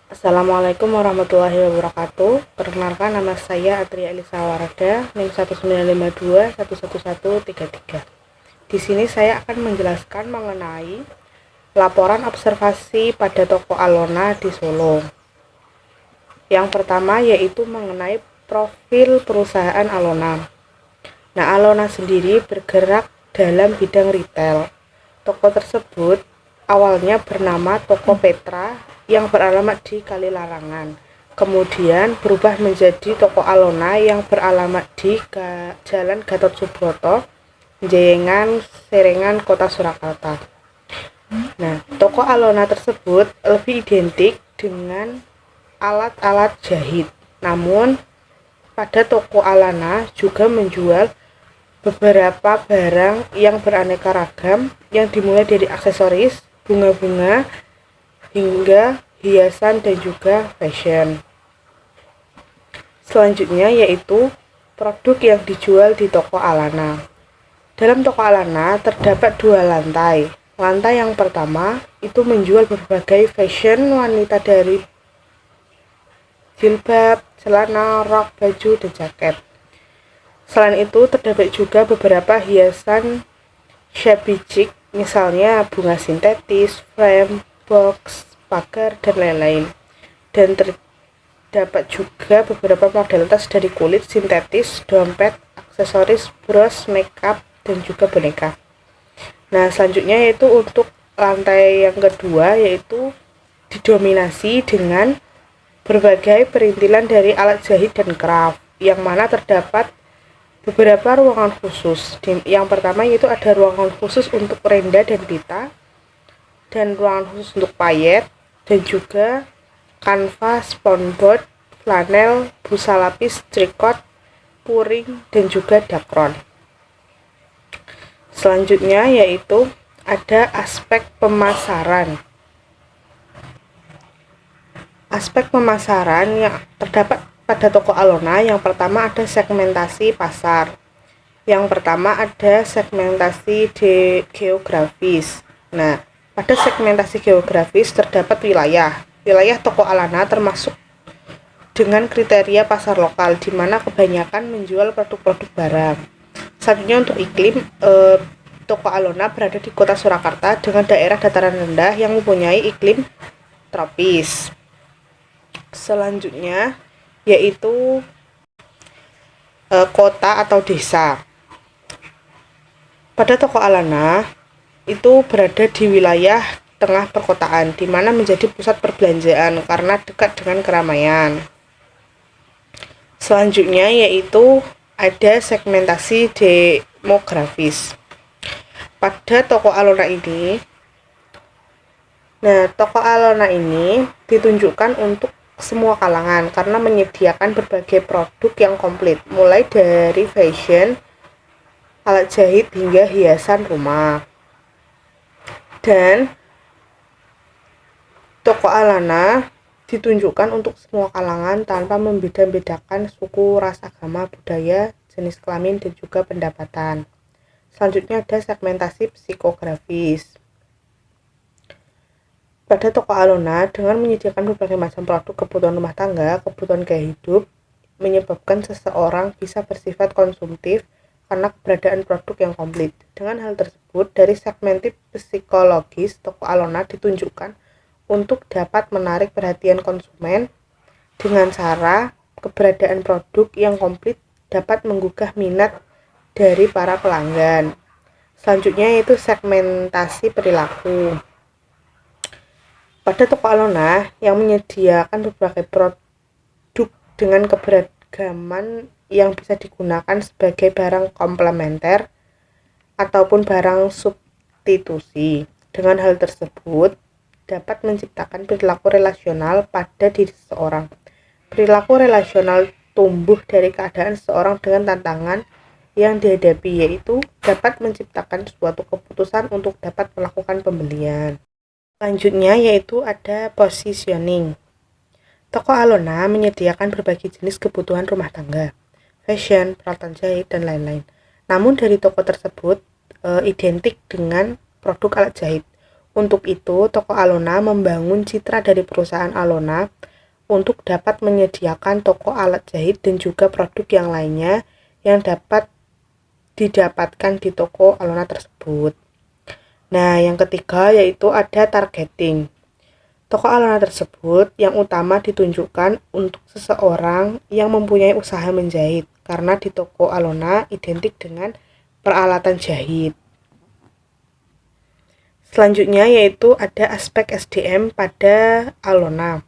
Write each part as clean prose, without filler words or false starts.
Assalamualaikum warahmatullahi wabarakatuh. Perkenalkan, nama saya Atria Elisa Warada, NIM 195211133. Di sini saya akan menjelaskan mengenai laporan observasi pada toko Alona di Solo. Yang pertama yaitu mengenai profil perusahaan Alona. Nah, Alona sendiri bergerak dalam bidang retail. Toko tersebut awalnya bernama Toko Petra yang beralamat di Kalilarangan. Kemudian berubah menjadi Toko Alona yang beralamat di Jalan Gatot Subroto, Jengan, Serengan, Kota Surakarta. Nah, Toko Alona tersebut lebih identik dengan alat-alat jahit. Namun, pada Toko Alana juga menjual beberapa barang yang beraneka ragam yang dimulai dari aksesoris, bunga-bunga, hingga hiasan dan juga fashion. Selanjutnya yaitu produk yang dijual di Toko Alana. Dalam Toko Alana terdapat dua lantai. Lantai yang pertama itu menjual berbagai fashion wanita dari jilbab, celana, rok, baju, dan jaket. Selain itu terdapat juga beberapa hiasan shabby chic, misalnya bunga sintetis, frame, box, pagar, dan lain-lain. Dan terdapat juga beberapa model tas dari kulit sintetis, dompet, aksesoris, bros, makeup, dan juga boneka. Nah, selanjutnya yaitu untuk lantai yang kedua yaitu didominasi dengan berbagai perintilan dari alat jahit dan craft, yang mana terdapat beberapa ruangan khusus. Yang pertama yaitu ada ruangan khusus untuk renda dan pita, dan ruangan khusus untuk payet, dan juga kanvas, spongeboard, flanel, busa lapis, tricot, puring, dan juga dakron. Selanjutnya yaitu ada aspek pemasaran. Aspek pemasaran yang terdapat pada Toko Alona, yang pertama ada segmentasi pasar. Yang pertama ada segmentasi geografis. Nah, pada segmentasi geografis terdapat wilayah. Wilayah Toko Alana termasuk dengan kriteria pasar lokal, di mana kebanyakan menjual produk-produk barang. Selanjutnya untuk iklim, Toko Alona berada di Kota Surakarta dengan daerah dataran rendah yang mempunyai iklim tropis. Selanjutnya yaitu kota atau desa. Pada Toko Alana itu berada di wilayah tengah perkotaan, di mana menjadi pusat perbelanjaan karena dekat dengan keramaian. Selanjutnya yaitu ada segmentasi demografis. Pada Toko Alona ini, Toko Alona ini ditunjukkan untuk semua kalangan karena menyediakan berbagai produk yang komplit, mulai dari fashion, alat jahit, hingga hiasan rumah. Dan Toko Alana ditunjukkan untuk semua kalangan tanpa membeda-bedakan suku, ras, agama, budaya, jenis kelamin, dan juga pendapatan. Selanjutnya ada segmentasi psikografis. Pada Toko Alona, dengan menyediakan berbagai macam produk kebutuhan rumah tangga, kebutuhan gaya hidup, menyebabkan seseorang bisa bersifat konsumtif karena keberadaan produk yang komplit. Dengan hal tersebut, dari segmentasi psikologis, Toko Alona ditunjukkan untuk dapat menarik perhatian konsumen dengan cara keberadaan produk yang komplit dapat menggugah minat dari para pelanggan. Selanjutnya yaitu segmentasi perilaku. Pada Toko Alona yang menyediakan berbagai produk dengan keberagaman yang bisa digunakan sebagai barang komplementer ataupun barang substitusi. Dengan hal tersebut dapat menciptakan perilaku relasional pada diri seseorang. Perilaku relasional tumbuh dari keadaan seseorang dengan tantangan yang dihadapi, yaitu dapat menciptakan suatu keputusan untuk dapat melakukan pembelian. Selanjutnya yaitu ada positioning. Toko Alona menyediakan berbagai jenis kebutuhan rumah tangga, fashion, peralatan jahit, dan lain-lain. Namun dari toko tersebut identik dengan produk alat jahit. Untuk itu, toko Alona membangun citra dari perusahaan Alona untuk dapat menyediakan toko alat jahit dan juga produk yang lainnya yang dapat didapatkan di toko Alona tersebut. Nah, yang ketiga yaitu ada targeting. Toko Alona tersebut yang utama ditunjukkan untuk seseorang yang mempunyai usaha menjahit, karena di toko Alona identik dengan peralatan jahit. Selanjutnya yaitu ada aspek SDM pada Alona.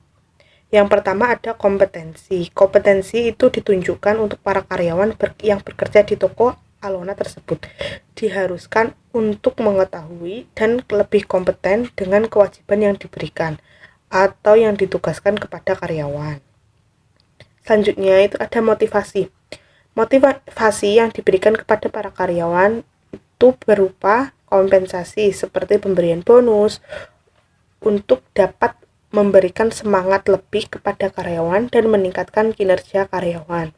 Yang pertama ada kompetensi. Kompetensi itu ditunjukkan untuk para karyawan yang bekerja di toko Alona tersebut. Diharuskan untuk mengetahui dan lebih kompeten dengan kewajiban yang diberikan atau yang ditugaskan kepada karyawan. Selanjutnya itu ada motivasi. Motivasi yang diberikan kepada para karyawan itu berupa kompensasi seperti pemberian bonus untuk dapat memberikan semangat lebih kepada karyawan dan meningkatkan kinerja karyawan.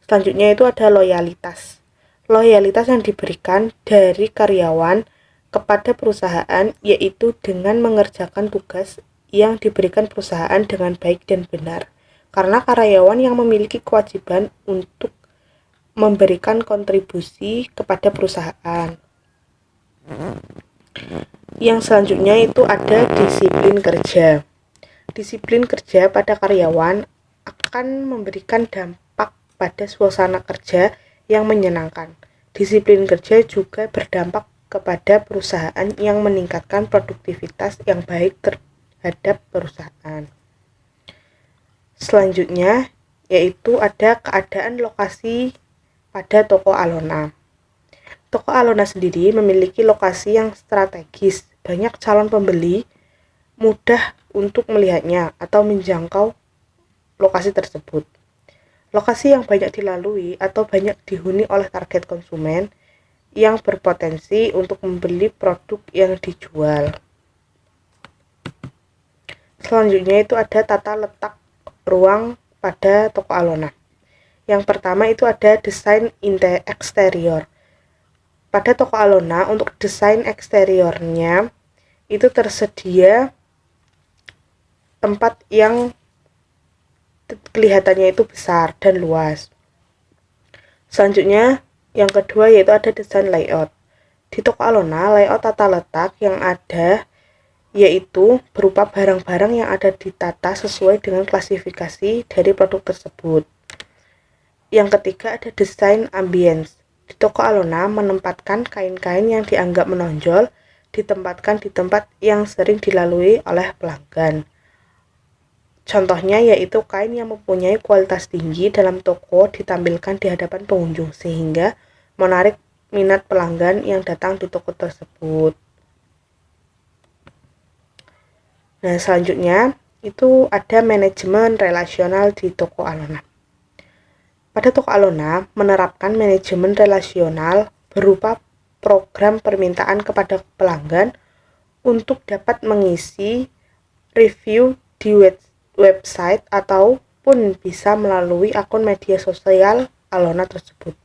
Selanjutnya itu ada loyalitas. Loyalitas yang diberikan dari karyawan kepada perusahaan yaitu dengan mengerjakan tugas yang diberikan perusahaan dengan baik dan benar. Karena karyawan yang memiliki kewajiban untuk memberikan kontribusi kepada perusahaan. Yang selanjutnya itu ada disiplin kerja. Disiplin kerja pada karyawan akan memberikan dampak pada suasana kerja yang menyenangkan. Disiplin kerja juga berdampak kepada perusahaan yang meningkatkan produktivitas yang baik terhadap perusahaan. Selanjutnya yaitu ada keadaan lokasi pada toko Alona. Toko Alona sendiri memiliki lokasi yang strategis. Banyak calon pembeli mudah untuk melihatnya atau menjangkau lokasi tersebut. Lokasi yang banyak dilalui atau banyak dihuni oleh target konsumen yang berpotensi untuk membeli produk yang dijual. Selanjutnya itu ada tata letak ruang pada toko Alona. Yang pertama itu ada desain eksterior. Pada toko Alona untuk desain eksteriornya itu tersedia tempat yang kelihatannya itu besar dan luas. Selanjutnya yang kedua yaitu ada desain layout. Di toko Alona layout tata letak yang ada yaitu berupa barang-barang yang ada ditata sesuai dengan klasifikasi dari produk tersebut. Yang ketiga ada desain ambience. Di toko Alona menempatkan kain-kain yang dianggap menonjol ditempatkan di tempat yang sering dilalui oleh pelanggan. Contohnya yaitu kain yang mempunyai kualitas tinggi dalam toko ditampilkan di hadapan pengunjung sehingga menarik minat pelanggan yang datang di toko tersebut. Nah, selanjutnya itu ada manajemen relasional di toko Alona. Pada toko Alona menerapkan manajemen relasional berupa program permintaan kepada pelanggan untuk dapat mengisi review di website ataupun bisa melalui akun media sosial Alona tersebut.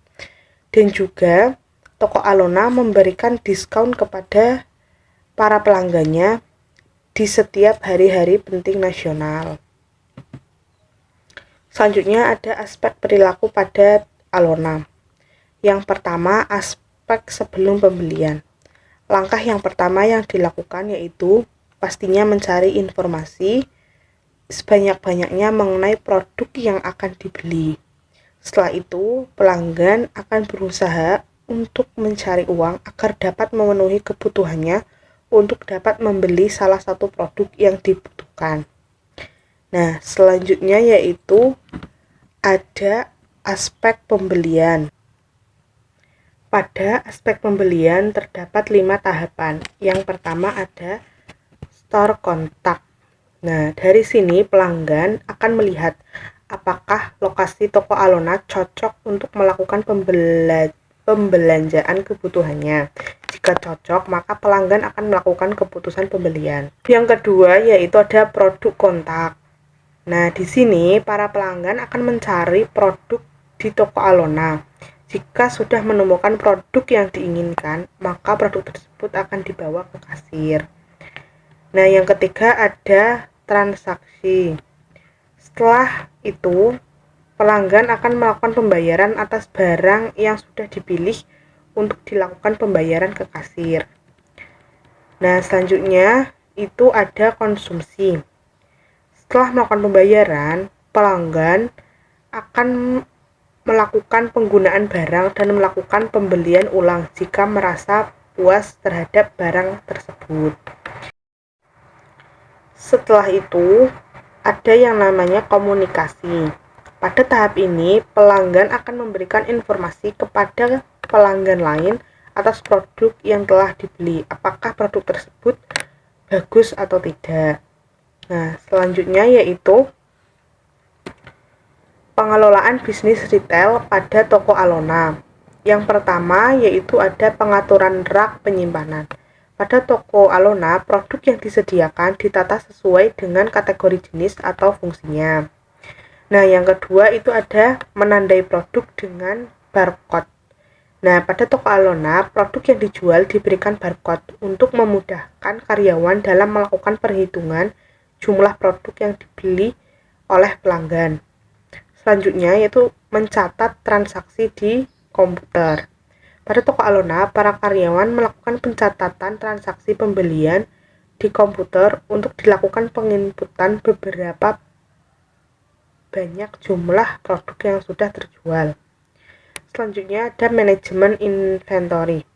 Dan juga toko Alona memberikan diskon kepada para pelanggannya di setiap hari-hari penting nasional. Selanjutnya ada aspek perilaku pada Alona. Yang pertama, aspek sebelum pembelian. Langkah yang pertama yang dilakukan yaitu pastinya mencari informasi sebanyak-banyaknya mengenai produk yang akan dibeli. Setelah itu, pelanggan akan berusaha untuk mencari uang agar dapat memenuhi kebutuhannya untuk dapat membeli salah satu produk yang dibutuhkan. Nah, selanjutnya yaitu ada aspek pembelian. Pada aspek pembelian terdapat 5 tahapan. Yang pertama ada store kontak. Nah, dari sini pelanggan akan melihat apakah lokasi toko Alona cocok untuk melakukan pembelanjaan kebutuhannya. Jika cocok, maka pelanggan akan melakukan keputusan pembelian. Yang kedua yaitu ada produk kontak. Nah, di sini para pelanggan akan mencari produk di toko Alona. Jika sudah menemukan produk yang diinginkan, maka produk tersebut akan dibawa ke kasir. Nah, yang ketiga ada transaksi. Setelah itu, pelanggan akan melakukan pembayaran atas barang yang sudah dipilih untuk dilakukan pembayaran ke kasir. Nah, selanjutnya itu ada konsumsi. Setelah melakukan pembayaran, pelanggan akan melakukan penggunaan barang dan melakukan pembelian ulang jika merasa puas terhadap barang tersebut. Setelah itu, ada yang namanya komunikasi. Pada tahap ini, pelanggan akan memberikan informasi kepada pelanggan lain atas produk yang telah dibeli, apakah produk tersebut bagus atau tidak. Nah, selanjutnya yaitu pengelolaan bisnis retail pada toko Alona. Yang pertama yaitu ada pengaturan rak penyimpanan. Pada toko Alona, produk yang disediakan ditata sesuai dengan kategori jenis atau fungsinya. Nah, yang kedua itu ada menandai produk dengan barcode. Nah, pada toko Alona, produk yang dijual diberikan barcode untuk memudahkan karyawan dalam melakukan perhitungan jumlah produk yang dibeli oleh pelanggan. Selanjutnya yaitu mencatat transaksi di komputer. Pada toko Alona, para karyawan melakukan pencatatan transaksi pembelian di komputer untuk dilakukan penginputan beberapa banyak jumlah produk yang sudah terjual. Selanjutnya ada manajemen inventory.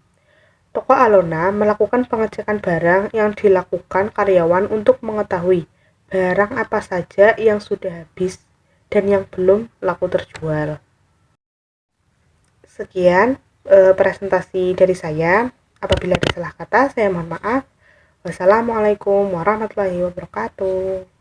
Toko Alona melakukan pengecekan barang yang dilakukan karyawan untuk mengetahui barang apa saja yang sudah habis dan yang belum laku terjual. Sekian presentasi dari saya. Apabila ada salah kata, saya mohon maaf. Wassalamualaikum warahmatullahi wabarakatuh.